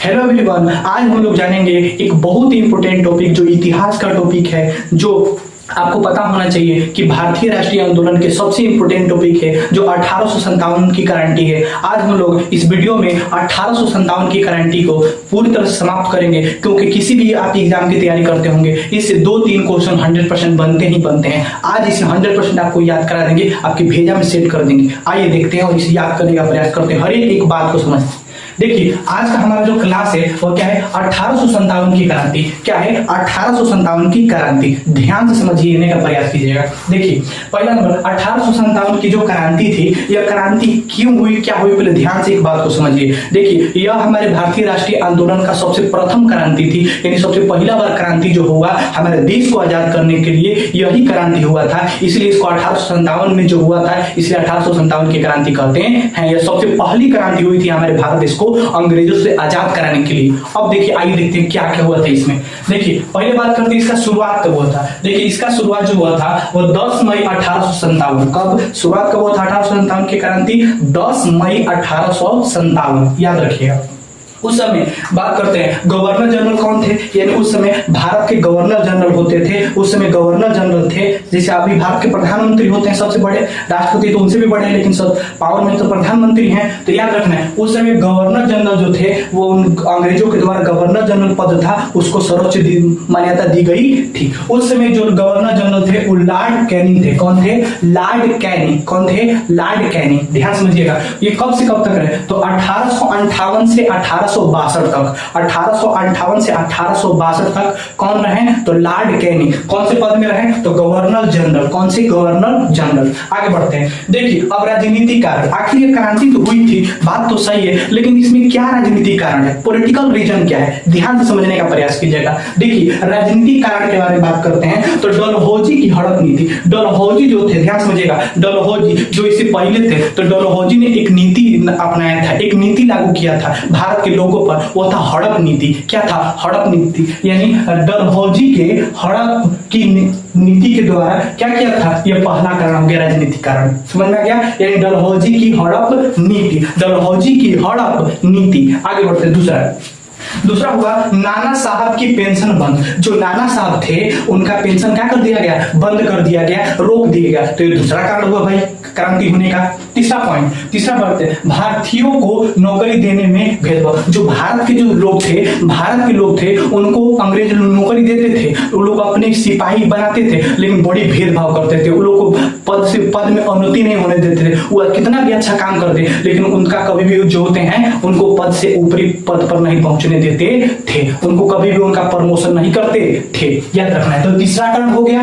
Hello everyone, आज हम लोग जानेंगे एक बहुत ही इंपॉर्टेंट टॉपिक जो इतिहास का टॉपिक है, जो आपको पता होना चाहिए कि भारतीय राष्ट्रीय आंदोलन के सबसे इंपॉर्टेंट टॉपिक है जो 1857 की गारंटी है। आज हम लोग इस वीडियो में 1857 की गारंटी को पूरी तरह से समाप्त करेंगे, क्योंकि किसी भी आप एग्जाम की तैयारी करते होंगे इससे 2-3 क्वेश्चन 100% बनते ही बनते हैं। आज इसे 100% आपको याद करा देंगे, आपकी भेजा में सेट कर देंगे। आइए देखते हैं और इसे याद करने का प्रयास करते हैं, हर एक बात को समझते हैं। देखिए, आज का हमारा जो क्लास है वो क्या है, 1857 की क्रांति। क्या है? 1857 की क्रांति। ध्यान से समझने का प्रयास कीजिएगा। देखिए, पहला नंबर 1857 की जो क्रांति थी, यह क्रांति क्यों हुई, क्या हुई, पहले ध्यान से एक बात को समझिए। देखिए, यह हमारे भारतीय राष्ट्रीय आंदोलन का सबसे प्रथम क्रांति थी, यानी सबसे पहला बार क्रांति जो हुआ हमारे देश को आजाद करने के लिए, यही क्रांति हुआ था। इसलिए इसको 1857 में जो हुआ था, इसलिए 1857 की क्रांति कहते हैं। यह सबसे पहली क्रांति हुई थी हमारे भारत देश को अंग्रेजों से आजाद कराने के लिए। अब देखिए, आइए देखते हैं क्या क्या हुआ था इसमें। देखिए, पहले बात करते हैं इसका शुरुआत कब हुआ था। देखिए, इसका शुरुआत जो हुआ था वो 10 मई 1857। कब शुरुआत कब हुआ था 1857 की क्रांति? 10 मई 1857, याद रखिएगा। उस समय बात करते हैं गवर्नर जनरल कौन थे, यानी उस समय भारत के गवर्नर जनरल होते थे। उस समय गवर्नर जनरल थे, जैसे अभी भारत के प्रधानमंत्री होते हैं सबसे बड़े, राष्ट्रपति तो उनसे भी बड़े हैं, लेकिन सब पावर में तो प्रधानमंत्री हैं। तो याद रखना है, उस समय गवर्नर जनरल जो थे वो अंग्रेजों के द्वारा गवर्नर जनरल पद था, उसको सर्वोच्च मान्यता दी गई थी। उस समय जो गवर्नर जनरल थे वो लॉर्ड कैनिंग थे। कौन थे? Lord Canning. कौन थे? Lord Canning. ध्यान समझिएगा, ये कब से कब तक रहे, तो 1858 से 1862 तक। 1858 से 1862 तक कौन रहे, तो लॉर्ड कैनिंग। कौन से पद में रहे, तो गवर्नर जनरल। कौन से? Governor general. आगे बढ़ते हैं। देखिए, अब राजनीतिक कारण, आखिर ये क्रांति तो हुई थी, बात तो सही है, लेकिन इसमें क्या राजनीतिक कारण है, पॉलिटिकल रीजन क्या है, ध्यान से समझने का प्रयास कीजिएगा। देखिए, राजनीतिक कारण के बारे में बात करते हैं तो डलहौजी की हड़प नीति। डलहौजी जो थे, ध्यान समझिएगा, डलहौजी जो इससे पहले थे, तो डलहौजी ने एक नीति अपनाया था, एक नीति लागू किया था भारत के लोगों पर, वो था हड़प नीति। क्या था? हड़प नीति। यानी डलहौजी के हड़प की नीति के द्वारा क्या किया था, यह पहला कारण हो गया राजनीतिक कारण। समझ में आ गया? यानी डलहौजी की हड़प नीति, डलहौजी की हड़प नीति। आगे बढ़ते दूसरा हुआ नाना साहब की पेंशन बंद। जो नाना साहब थे उनका पेंशन क्या कर दिया गया, बंद कर दिया गया, रोक दिया गया। तो ये दूसरा कारण हुआ भाई क्रांति होने का। तीसरा पॉइंट, तीसरा बढ़ते, भारतीयों को नौकरी देने में भेदभाव। जो भारत के जो लोग थे, भारत के लोग थे, उनको अंग्रेज नौकरी देते थे, वो लोग अपने सिपाही बनाते थे, लेकिन बड़ी भेदभाव करते थे। वो लोग को पद में उन्नति नहीं होने देते थे। वो कितना भी अच्छा काम करते, लेकिन उनका कभी भी जो होते हैं उनको पद से ऊपरी पद पर नहीं पहुंचने देते थे, उनको कभी भी उनका प्रमोशन नहीं करते थे। याद रखना है। तो तीसरा कारण हो गया,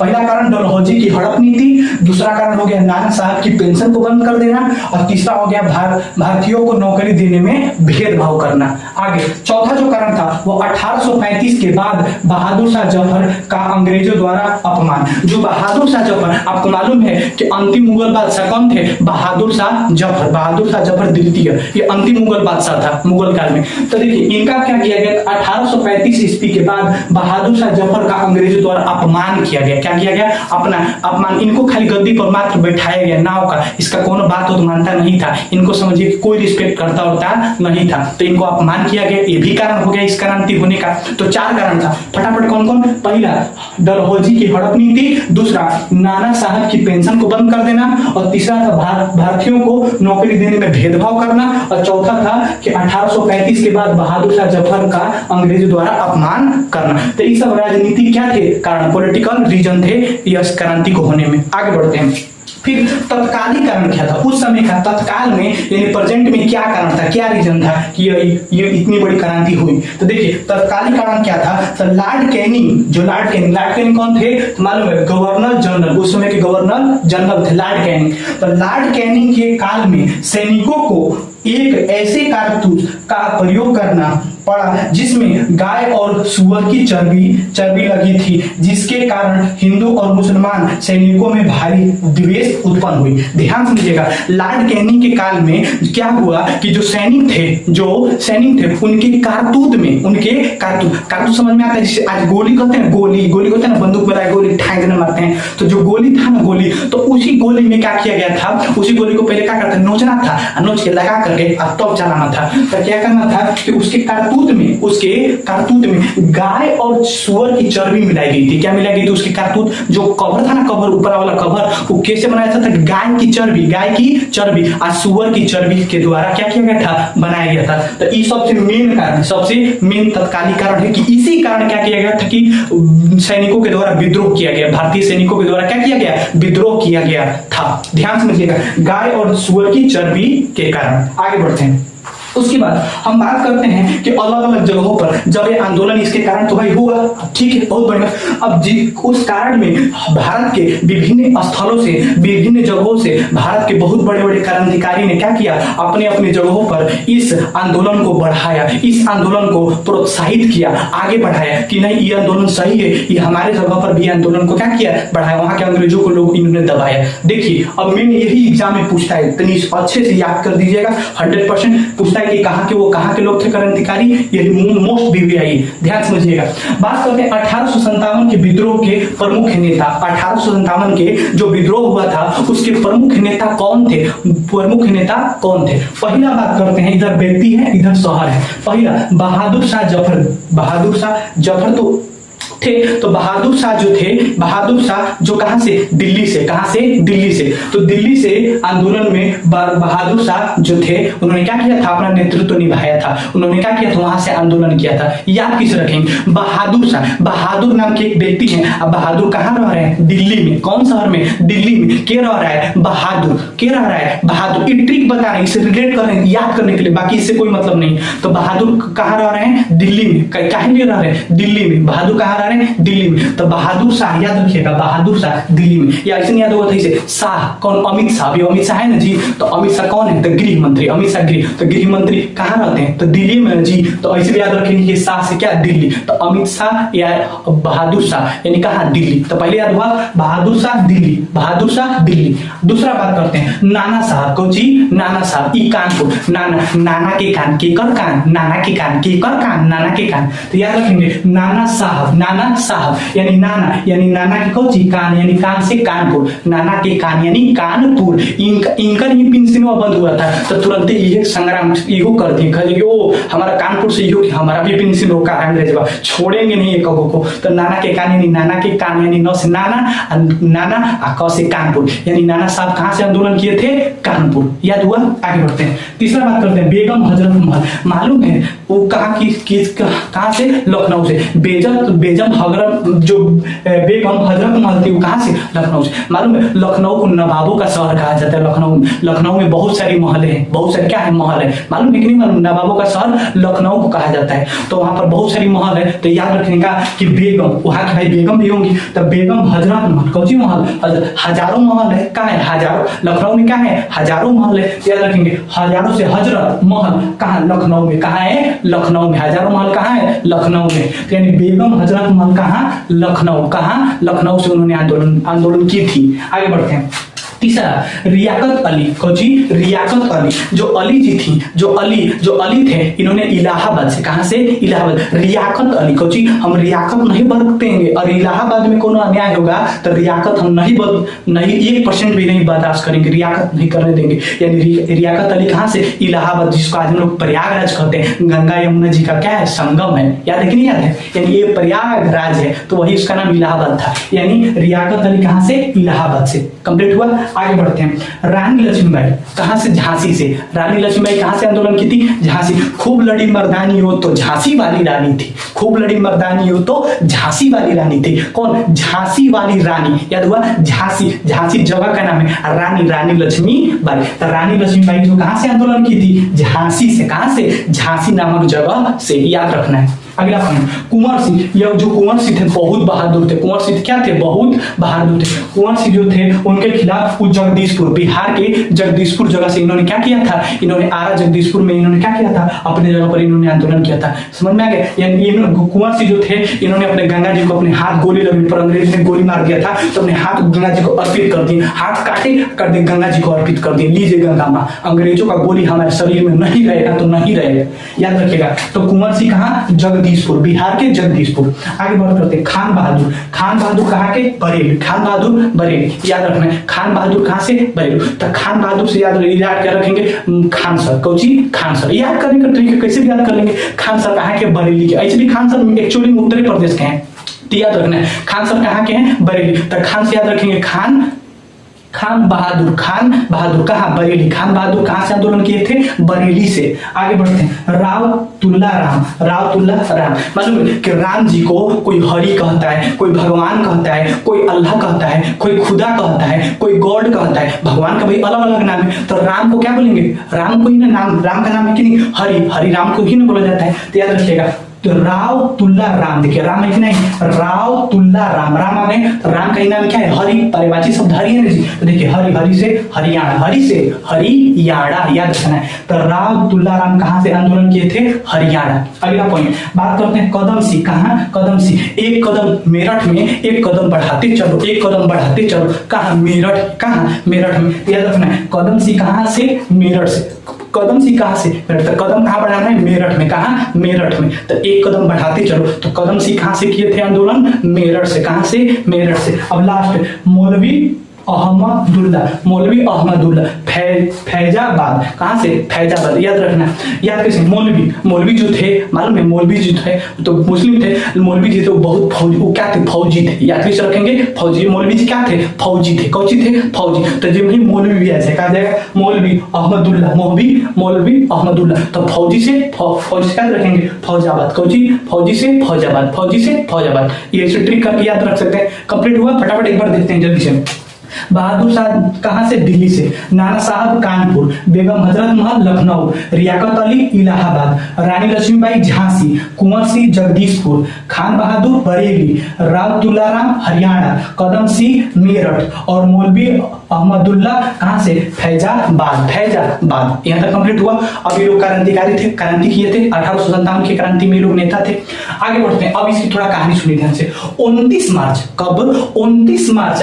पहला कारण डलहौजी की हड़प नीति, दूसरा कारण हो गया नाना साहब की पेंशन को बंद कर देना, और तीसरा हो गया भारतीयों को नौकरी देने में भेदभाव करना। आगे चौथा जो कारण था वो 1835 के बाद बहादुर शाह जफर का अंग्रेजों द्वारा अपमान। जो बहादुर शाह जफर, आपको मालूम है कि अंतिम मुगल बादशाह कौन थे, बहादुर शाह जफर। बहादुर शाह जफर द्वितीय, ये अंतिम मुगल बादशाह था मुगल काल में। तो देखिए, इनका क्या किया गया, 1835 ईस्वी के बाद बहादुर शाह जफर का अंग्रेजों द्वारा अपमान किया गया। क्या किया गया? अपना अपमान। इनको खाली गद्दी पर मात्र बैठाया गया, नाव का इसका कोनो बात तो मानता नहीं था, इनको समझिए कि कोई रिस्पेक्ट करता होता नहीं था, तो इनको अपमान किया गया। ये भी कारण हो गया इस क्रांति होने का। तो 4 कारण था, फटाफट कौन कौन? पहला डलहौजी की हड़प नीति, दूसरा नाना साहब की पेंशन को बंद कर देना, और तीसरा था भारतीयों को नौकरी देने में भेदभाव करना, और चौथा था कि 1835 के बाद बहादुर शाह जफर का अंग्रेजों द्वारा अपमान करना। तो ये सब राजनीति क्या थे, कारण, पॉलिटिकल रीजन थे इस क्रांति को होने में। आगे बढ़ते हैं। फिर तत्कालीन कारण क्या था उस समय का, तत्काल में यानी प्रेजेंट में क्या कारण था, क्या रीजन था कि ये इतनी बड़ी क्रांति हुई। तो देखिए, तत्कालीन कारण क्या था, तो लॉर्ड कैनिंग। जो लॉर्ड कैनिंग कौन थे, तो मालूम है, गवर्नर जनरल। उस समय के गवर्नर जनरल थे लॉर्ड कैनिंग। तो लॉर्ड कैनिंग के काल में सैनिकों को एक ऐसे कारतूस का प्रयोग करना पड़ा जिसमें गाय और सुअर की चर्बी लगी थी, जिसके कारण हिंदू और मुसलमान सैनिकों में भारी द्वेष उत्पन्न हुई। ध्यान समझिएगा, लॉर्ड कैनिंग के काल में क्या हुआ कि जो सैनिक थे उनके कारतूत में, उनके कारतूत समझ में आता है, जिसे आज गोली कहते हैं, गोली होते हैं ना, बंदूक में गोली ठाक मारते हैं, तो जो गोली था ना, गोली, तो उसी गोली में क्या किया गया था, उसी गोली को पहले क्या करते, नोचना था, नोच के लगा कर करके तब चलाना था। तो क्या करना था कि उसके कारतूत में गाय और सुअर की चर्बी मिलाई गई थी। क्या मिलाई गई थी? उसके कारतूत जो कवर था ना, कवर ऊपर वाला कवर, वो कैसे बनाया था? गाय की चर्बी और सुअर की चर्बी के द्वारा क्या किया गया था? बनाया गया था। तो ये सबसे मेन तत्कालिक कारण है कि इसी कारण क्या किया गया था कि सैनिकों के द्वारा विद्रोह किया गया, भारतीय सैनिकों के द्वारा क्या किया गया? विद्रोह किया गया था। ध्यान समझिएगा, गाय और सुअर की चर्बी के कारण। आगे बढ़ते हैं। उसके बाद हम बात करते हैं कि अलग अलग जगहों पर जब ये आंदोलन, इसके कारण तो भाई हुआ, ठीक है, बहुत बढ़िया। अब उस कारण में भारत के विभिन्न स्थलों से, विभिन्न जगहों से भारत के बहुत बड़े बड़े क्रांतिकारी ने क्या किया? अपने अपने जगहों पर इस आंदोलन को बढ़ाया, इस आंदोलन को प्रोत्साहित किया, आगे बढ़ाया कि नहीं ये आंदोलन सही है, ये हमारे जगह पर भी आंदोलन को क्या किया? बढ़ाया। वहां के अंग्रेजों को लोग इन्होंने दबाया। देखिए, अब मैंने यही एग्जाम में पूछता है, इतनी अच्छे से याद कर दीजिएगा, 100% पूछता है कि कहाँ के लोग थे क्रांतिकारी, ये मोस्ट वीवीआई। ध्यान समझिएगा। बात करते हैं 1857 के विद्रोह के प्रमुख नेता। 1857 के जो विद्रोह हुआ था उसके प्रमुख नेता कौन थे? पहला बात करते हैं, इधर व्यक्ति है, इधर शहर है। पहला बहादुर शाह जफर थे। तो बहादुर शाह जो कहां से? दिल्ली से। तो दिल्ली से आंदोलन में बहादुर शाह जो थे उन्होंने क्या किया था? अपना नेतृत्व निभाया था। उन्होंने क्या किया था? वहां से आंदोलन किया था। याद किसे रखेंगे? बहादुर शाह। बहादुर नाम के एक व्यक्ति हैं। अब बहादुर कहाँ रह रहे हैं? दिल्ली में। कौन शहर में? दिल्ली में। के रह रहा है? बहादुर। ये ट्रिक बता रहे हैं, इसे रिलेट कर रहे हैं, याद करने के लिए, बाकी इससे कोई मतलब नहीं। तो बहादुर कहाँ रह रहे हैं? दिल्ली में। कहीं नहीं रह रहे हैं? दिल्ली में। बहादुर कहाँ रह रहे हैं? दिल्ली में। तो बहादुर शाह, याद रखिएगा, बहादुर शाह दिल्ली में। या ऐसे नहीं याद होगा था इसे? शाह कौन? अमित शाह। अमित शाह है ना जी। तो अमित शाह कौन है? तो गृह मंत्री। अमित शाह तो गृह मंत्री कहाँ रहते हैं? तो दिल्ली में जी। तो ऐसे भी याद रखेंगे कि शाह से क्या? दिल्ली। तो अमित शाह या बहादुर शाह यानी कहाँ? दिल्ली। तो पहले याद हुआ बहादुर शाह दिल्ली। दूसरा बात करते हैं नाना साहब को जी। नाना साहब ई कानपुर। नाना के कान, केकर कान? नाना के कान, केकर कान? नाना के कान। तो याद रखेंगे नाना साहब यानी नाना के कौची? कान, यानी कान से कानपुर। नाना के कान यानी कानपुर। इनका ही पिंसिनवा बंद हुआ था तो तुरंत ये संग्राम इहो कर दिए, कहे कि ओ हमारा कानपुर से इहो कि हमारा भी पिंसिन रोका है अंग्रेजवा, छोड़ेंगे नहीं एक को। तो नाना के कान यानी न से नाना क से कानपुर, यानी नाना साहब कहां से आंदोलन किए थे? कानपुर। याद हुआ? आगे बढ़ते हैं। तीसरा बात करते हैं बेगम हजरत महल। मालूम है वो कहां से? लखनऊ से। बेगम हजरत महल थी वो कहां से? लखनऊ से। मालूम है लखनऊ को नवाबों का शहर कहा जाता है। लखनऊ में बहुत सारी महल है, बहुत सारे क्या है? महल है। मालूम है कि नहीं मालूम? नवाबों का शहर लखनऊ को कहा जाता है। तो वहां पर बहुत सारी महल है। तो याद रखने कि बेगम, वहां की भाई बेगम भी होंगी। तो बेगम हजरत महल, कौची महल? हजारों महल है। कहा है? हजारों। लखनऊ में क्या है? हजारों महल है। याद रखेंगे हजारों से हजरत महल कहा? लखनऊ में। कहा है? लखनऊ में। हजारों महल कहा है? लखनऊ में। तो यानी बेगम हजरत महल कहाँ? लखनऊ। कहाँ? लखनऊ से उन्होंने आंदोलन की थी। आगे बढ़ते हैं। तीसरा रियाकत अली। कौची? रियाकत अली। जो अली थे इन्होंने इलाहाबाद से, कहां से? इलाहाबाद। रियाकत अली कौची? हम रियाकत नहीं बरतेंगे और इलाहाबाद में कोनो अन्याय होगा तो रियाकत हम नहीं 1% भी नहीं बर्दाश्त करेंगे, रियाकत नहीं करने देंगे। यानी रियाकत अली कहां से? इलाहाबाद, जिसको आज हम लोग प्रयागराज कहते हैं। गंगा यमुना जी का क्या है? संगम है। याद है कि नहीं याद है? यानी ये प्रयागराज है तो वही उसका नाम इलाहाबाद था। यानी रियाकत अली कहां से? इलाहाबाद से। कंप्लीट हुआ। आगे बढ़ते हैं। रानी लक्ष्मीबाई कहां से? झांसी से। रानी लक्ष्मीबाई कहां से आंदोलन की थी? झांसी। खूब लड़ी मर्दानी हो तो झांसी वाली रानी थी। खूब लड़ी मर्दानी हो तो झांसी वाली रानी थी। कौन? झांसी वाली रानी। याद हुआ? झांसी जगह का नाम है। रानी लक्ष्मीबाई। तो रानी लक्ष्मीबाई जो कहां से आंदोलन की थी? झांसी से। कहां से? झांसी नामक जगह से। याद रखना है। अगला पॉइंट कुंवर सिंह। यह जो कुंवर सिंह थे बहुत बहादुर थे। कुंवर सिंह क्या थे? बहुत बहादुर थे। कुंवर सिंह जो थे उनके खिलाफ जगदीशपुर, बिहार के जगदीशपुर जगह से इन्होंने क्या किया था? इन्होंने आरा जगदीशपुर में इन्होंने क्या किया था? अपने जगह पर इन्होंने आंदोलन किया था। समझ में आ गया? यानी कुंवर सिंह जो थे इन्होंने अपने गंगा जी को अपने हाथ गोली लगने पर अंग्रेज ने गोली मार दिया था तो अपने हाथ गंगा जी को अर्पित कर दिए। हाथ काटे कर दिए, गंगा जी को अर्पित कर दिए। लीजिए गंगा माँ, अंग्रेजों का गोली हमारे शरीर में नहीं रहेगा तो नहीं रहेगा। याद रखिएगा। तो कुंवर सिंह कहाँ? जगदीशपुर, बिहार के जगदीशपुर। आगे बात करते हैं खान बहादुर। खान बहादुर कहाँ के? बरेली। खान बहादुर बरेली, याद रखना है। खान बहादुर कहाँ से? बरेली। तो खान बहादुर से याद क्या रखेंगे? Khan sir. Cauchy? Khan sir. याद करने का तरीका कैसे भी याद कर लेंगे? खान सर कहाँ के? बरेली के। ऐसे भी खान सर एक्चुअली उत्तरी प्रदेश के हैं, तो याद रखना है खान सर कहाँ के हैं? बरेली। तो खान से याद रखेंगे खान बहादुर। खान बहादुर कहाँ? बरेली। खान बहादुर कहाँ से आंदोलन किए थे? बरेली से। आगे बढ़ते हैं राव तुल्ला राम। राव तुल्ला राम, मालूम है कि राम जी को कोई हरि कहता है, कोई भगवान कहता है, कोई अल्लाह कहता है, कोई खुदा कहता है, कोई गॉड कहता है। भगवान का भाई अलग अलग नाम है, तो राम को क्या बोलेंगे? राम को ही ना नाम, राम का नाम है कि नहीं? हरि। हरि राम को ही ना बोला जाता है, तो याद रखिएगा। तो राव तुल्ला राम, देखिए राम है कि नहीं? राव तुल्ला राम। राम आ गए, तो राम का ही नाम क्या है? हरि। पर्यायवाची शब्द हरि है ना जी, तो देखिए हरि, हरि से हरियाणा, हरि से हरियाणा, याद रखना है। तो राव तुल्ला राम कहाँ से आंदोलन किए थे? हरियाणा। अगला पॉइंट बात करते हैं कदमसी। कहाँ? कदमसी। एक कदम मेरठ में, एक कदम बढ़ाते चलो, एक कदम बढ़ाते चलो। कहाँ? मेरठ। कहाँ? मेरठ में, याद रखना है। कदमसी कहाँ से? मेरठ से। कदमसी कहाँ से? मेरठ। तो कदम कहाँ बढ़ाना है? मेरठ में। कहाँ? मेरठ में। तो एक कदम बढ़ाते चलो, तो कदमसी कहाँ से किए थे आंदोलन? मेरठ से। कहाँ से? मेरठ से। अब लास्ट मौलवी अहमदुल्ला। मौलवी अहमदुल्ला फैजाबाद। कहाँ से? फैजाबाद, याद रखना। याद कैसे? मौलवी जो थे, मालूम है मौलवी जो थे तो मुस्लिम थे। मौलवी जी तो बहुत फौजी, वो क्या थे? फौजी थे। याद कैसे रखेंगे? फौजी। मौलवी जी क्या थे? फौजी थे। कौची थे? फौजी। तो जो वही मौलवी भी ऐसे कहा जाएगा मौलवी अहमदुल्ला। मौलवी अहमदुल्ला, तो फौजी से याद रखेंगे फौजाबाद। कौची? फौजी से फौजाबाद, फौजी से फौजाबाद। ये ट्रिक करके याद रख सकते हैं। कंप्लीट हुआ? फटाफट एक बार देखते हैं जल्दी से। बहादुर शाह कहाँ से? दिल्ली से। नाना साहब कानपुर। बेगम हजरत महल लखनऊ। रियाकत अली इलाहाबाद। रानी लक्ष्मीबाई झांसी। कुंवर सिंह जगदीशपुर। खान बहादुर बरेली। राव तुलाराम हरियाणा। कदम सिंह मेरठ। और मौलवी अहमदुल्ला कहाँ से? फैजाबाद। फैजाबाद। यहाँ तक कंप्लीट हुआ। अब ये लोग क्रांतिकारी थे, क्रांति किए थे 1857 की क्रांति में लोग नेता थे। आगे बढ़ते हैं। अब इसकी थोड़ा कहानी सुनिए ध्यान से। 29 मार्च, कब? 29 मार्च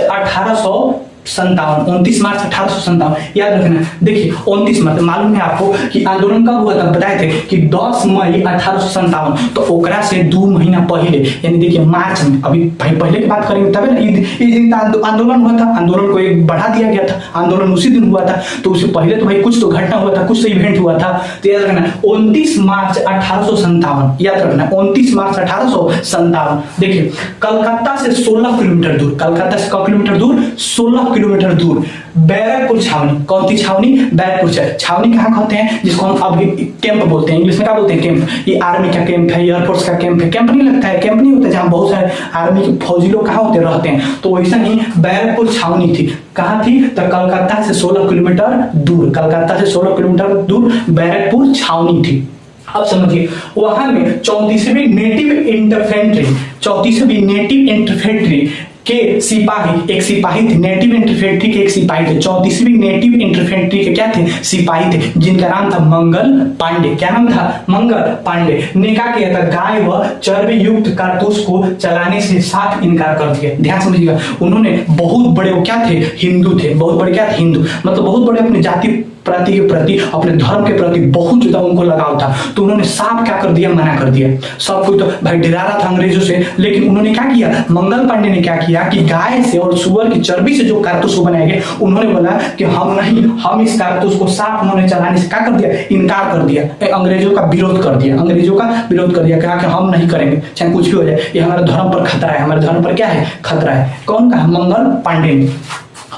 29 मार्च 1857, याद रखना। देखिए 29 मार्च, मालूम है आपको कि आंदोलन कब हुआ था? बताए थे कि 10 मई 1857, तो ओकरा से 2 महीना पहले, यानी देखिए मार्च में, अभी भाई पहले की बात करेंगे तबे ना, इस दिन आंदोलन हुआ था। आंदोलन को एक बढ़ा दिया गया था, आंदोलन उसी दिन हुआ था, तो उससे पहले तो भाई कुछ तो घटना हुआ था, कुछ तो इवेंट हुआ था। तो याद रखना 29 मार्च 1857, याद रखना 29 मार्च 1857। देखिए कलकत्ता से 16 किलोमीटर दूर, कलकत्ता से कितने किलोमीटर दूर? 16 किलोमीटर दूर बैरकपुर छावनी। कौन सी छावनी? बैरकपुर छावनी। कहाँ कहते हैं? जिसको हम अभी कैंप बोलते हैं, इंग्लिश में क्या बोलते हैं? कैंप। ये आर्मी का कैंप है, एयरफोर्स का कैंप है। कैंप नहीं लगता है, कैंप नहीं होता जहाँ बहुत सारे आर्मी के फौजी लोग कहाँ होते रहते हैं, तो वैसा ही बैरकपुर छावनी थी। कहाँ थी? तो कलकत्ता से 16 किलोमीटर दूर, कलकत्ता से 16 किलोमीटर दूर बैरकपुर छावनी थी। अब समझिए वहां में 34वीं नेटिव इंफेंट्री, 34वीं नेटिव इंफेंट्री के सिपाही, एक सिपाही थे, नेटिव इंफेंट्री के एक सिपाही थे, 34वीं नेटिव इंफेंट्री के क्या थे? सिपाही थे, जिनका नाम था मंगल पांडे। क्या नाम था? मंगल पांडे ने क्या किया था? गाय व चर्बी युक्त कारतूस को चलाने से साफ इनकार कर दिया। ध्यान समझिएगा, उन्होंने बहुत बड़े, वो क्या थे? हिंदू थे, बहुत बड़े क्या थे? हिंदू, मतलब बहुत बड़े अपनी जाति प्रति के प्रति, अपने धर्म के प्रति बहुत ज्यादा उनको लगाव था, तो उन्होंने साफ क्या कर दिया? मना कर दिया। सब कोई तो भाई डरा रहा था अंग्रेजों से, लेकिन उन्होंने क्या किया? मंगल पांडे ने क्या किया कि गाय से और सुअर की चर्बी से जो कारतूस को बनाया गया, उन्होंने बोला कि हम नहीं, हम इस कारतूस को साफ, उन्होंने चलाने से क्या कर दिया? इनकार कर दिया, अंग्रेजों का विरोध कर दिया, अंग्रेजों का विरोध कर दिया, कहा कि हम नहीं करेंगे, चाहे कुछ भी हो जाए, ये हमारे धर्म पर खतरा है, हमारे धर्म पर क्या है? खतरा है। कौन कहा? मंगल पांडे ने।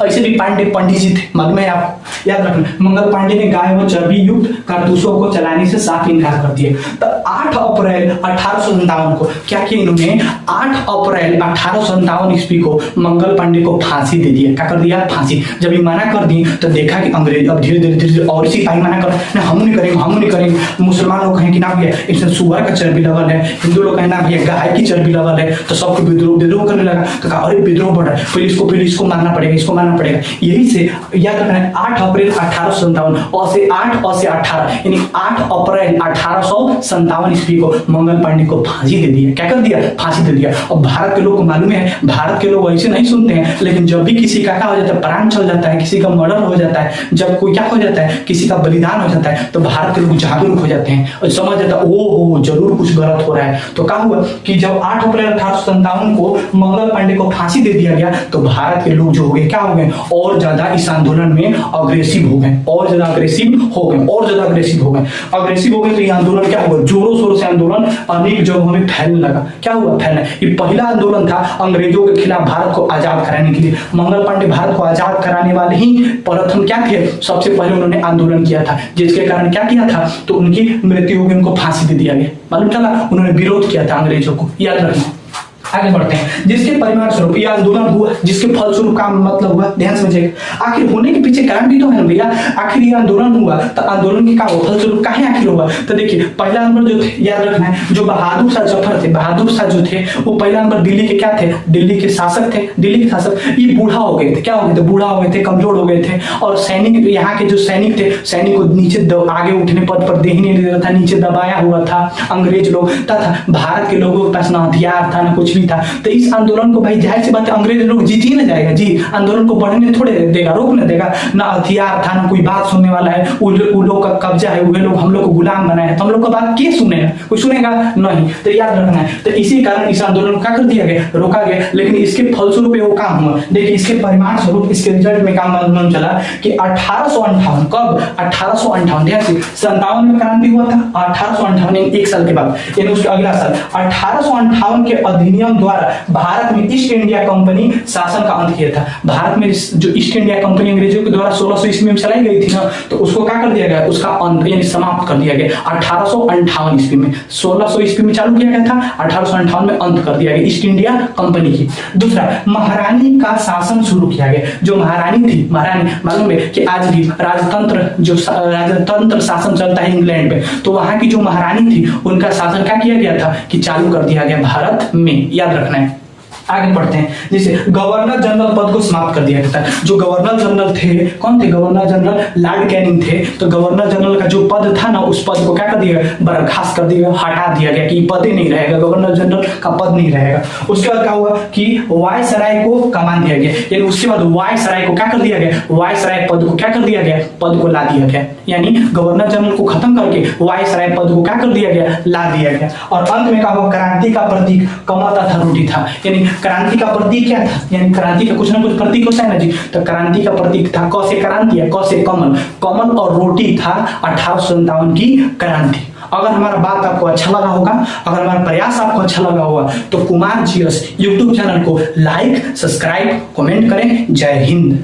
ऐसे भी पांडे पंडित जी थे, मालूम है आपको, याद रखना। मंगल पांडे ने गाय व चर्बी युक्त कारतूसों को चलाने से साफ इनकार कर दिया। तो 8 अप्रैल 1857 को क्या किया इन्होंने? 8 अप्रैल 1857 ईस्वी को मंगल पांडे को फांसी दे दिया। क्या कर दिया? फांसी। जब ये मना कर दी तो देखा कि अंग्रेज अब धीरे धीरे और सिपाही मना कर, हम नहीं करेंगे, हम नहीं करेंगे। मुसलमान लोग कहें कि ना भैया इसमें सुअर का चर्बी लेवल है, हिंदू लोग कहें ना भैया गाय की चर्बी लेवल है, तो सबको विद्रोह करने लगा। तो कहा अरे विद्रोह बढ़ रहा है, फिर इसको मारना पड़ेगा, इसको मारना पड़ेगा। यही से याद रखना 8 अप्रैल 1857 और से 18 यानी 8 अप्रैल 1857 ईस्वी को मंगल पांडे को फांसी दे दिया। क्या कर दिया? फांसी दे दिया। और भारत के लोग को मालूम है, भारत के लोग ऐसे नहीं सुनते हैं, लेकिन जब भी किसी का क्या हो जाता है, प्राण चल जाता है, किसी का मर्डर हो जाता है, जब कोई क्या हो जाता है, किसी का बलिदान हो जाता है, तो भारत के लोग जागरूक हो जाते हैं और समझ जाता है ओ जरूर कुछ गलत हो रहा है। तो क्या हुआ कि जब 8 अप्रैल 1857 को मंगल पांडे को फांसी दे दिया गया, तो भारत के लोग जो हो गए क्या हो गए, और ज्यादा इस आंदोलन में अग्रेसिव हो गए, और ज्यादा अग्रेसिव हो गए, और ज्यादा अग्रेसिव हो गए, अग्रेसिव हो गए। तो ये आंदोलन क्या हुआ, जोरों शोरों से आंदोलन अनेक जगहों में फैलने लगा। क्या हुआ? फैलना। ये पहला आंदोलन था अंग्रेजों के खिलाफ भारत को आजाद कराने के लिए। मंगल पांडे भारत को आजाद कराने वाले ही प्रथम क्या थे, सबसे पहले उन्होंने आंदोलन किया था, जिसके कारण क्या किया था, तो उनकी मृत्यु हो गई, उनको फांसी दे दिया गया। मालूम चला, उन्होंने विरोध किया था अंग्रेजों को, याद रखना। आगे बढ़ते हैं। जिसके परिणाम स्वरूप यह आंदोलन हुआ, जिसके फलस्वरूप का मतलब हुआ, ध्यान समझिएगा। आखिर होने के पीछे कारण भी तो है ना भैया। आखिर यह आंदोलन हुआ तो आंदोलन के क्या हुआ, फलस्वरूप काहे आखिर हुआ? तो देखिए, पहला नंबर जो थे, याद रखना है, जो बहादुर शाह जफर थे, बहादुर शाह जो थे वो पहला नंबर दिल्ली के क्या थे, दिल्ली के शासक थे। दिल्ली के शासक ये बूढ़ा हो गए थे। क्या हो गए थे? बूढ़ा हो गए थे, कमजोर हो गए थे। और सैनिक, यहाँ के जो सैनिक थे, सैनिक को नीचे आगे उठने पद पर दे ही नहीं देता था, नीचे दबाया हुआ था अंग्रेज लोग तथा भारत के लोगों के पास ना हथियार था ना कुछ भी था। तो इस आंदोलन को भाई जाहिर सी बात है अंग्रेज लोग जीत ही ना जाएगा जी, आंदोलन को बढ़ने थोड़े देगा, रोक ना देगा। ना हथियार था, ना कोई बात सुनने वाला है, उन लोग का कब्जा है, वे लोग हम लोग को गुलाम बनाए हैं, तो हम लोग का बात के सुनेगा? कोई सुनेगा नहीं। तो याद रखना है। तो इसी कारण इस आंदोलन को क्या कर दिया गया, रोका गया। लेकिन इसके फलस्वरूप वो काम हुआ। देखिए, इसके परिणाम स्वरूप, इसके रिजल्ट में काम मालूम चला कि 1858, कब? 1858, ध्यान से, 57 में क्रांति हुआ था, 1858 एक साल के बाद, यानी उसके अगला साल 1858 के अधिनियम द्वारा भारत में ईस्ट इंडिया कंपनी शासन का अंत किया था। भारत में जो ईस्ट इंडिया कंपनी अंग्रेजों के द्वारा 1600 ईस्वी में चलाई गई थी ना, तो उसको क्या कर दिया गया, उसका अंत यानी समाप्त कर दिया गया 1858 ईस्वी में। 1600 ईस्वी में चालू किया गया था, 1858 में अंत कर दिया गया ईस्ट इंडिया कंपनी की। दूसरा, महारानी का शासन शुरू किया गया। जो महारानी थी, महारानी मालूम है कि आज भी राजतंत्र शासन चलता है इंग्लैंड में, तो वहां की जो महारानी थी उनका शासन क्या किया गया था कि चालू कर दिया गया भारत में, याद रखना है। आगे बढ़ते हैं। जैसे गवर्नर जनरल पद को समाप्त कर दिया गया था। जो गवर्नर जनरल थे, कौन थे? गवर्नर जनरल लॉर्ड कैनिंग थे। तो गवर्नर जनरल का जो पद था ना, उस पद को क्या कर दिया, बर्खास्त कर दिया, हटा दिया गया कि पद ही नहीं रहेगा, गवर्नर जनरल का पद नहीं रहेगा। उसके बाद क्या हुआ कि वायसराय को कमान दिया गया, यानी उसके बाद वायसराय को क्या कर दिया गया, वायसराय पद को क्या कर दिया गया, पद को ला दिया गया। यानी गवर्नर जनरल को खत्म करके वायसराय पद को क्या कर दिया गया, ला दिया गया। और अंत में क्या हुआ, क्रांति का प्रतीक कमल तथा रोटी था। यानी क्रांति का प्रतीक क्या था, यानी क्रांति का कुछ ना कुछ प्रतीक होता है ना जी, तो क्रांति का प्रतीक था, क से क्रांति है, क से कमल, कमल और रोटी था 1857 की क्रांति। अगर हमारा बात आपको अच्छा लगा होगा, अगर हमारा प्रयास आपको अच्छा लगा होगा, तो कुमार जीएस यूट्यूब चैनल को लाइक, सब्सक्राइब, कमेंट करें। जय हिंद।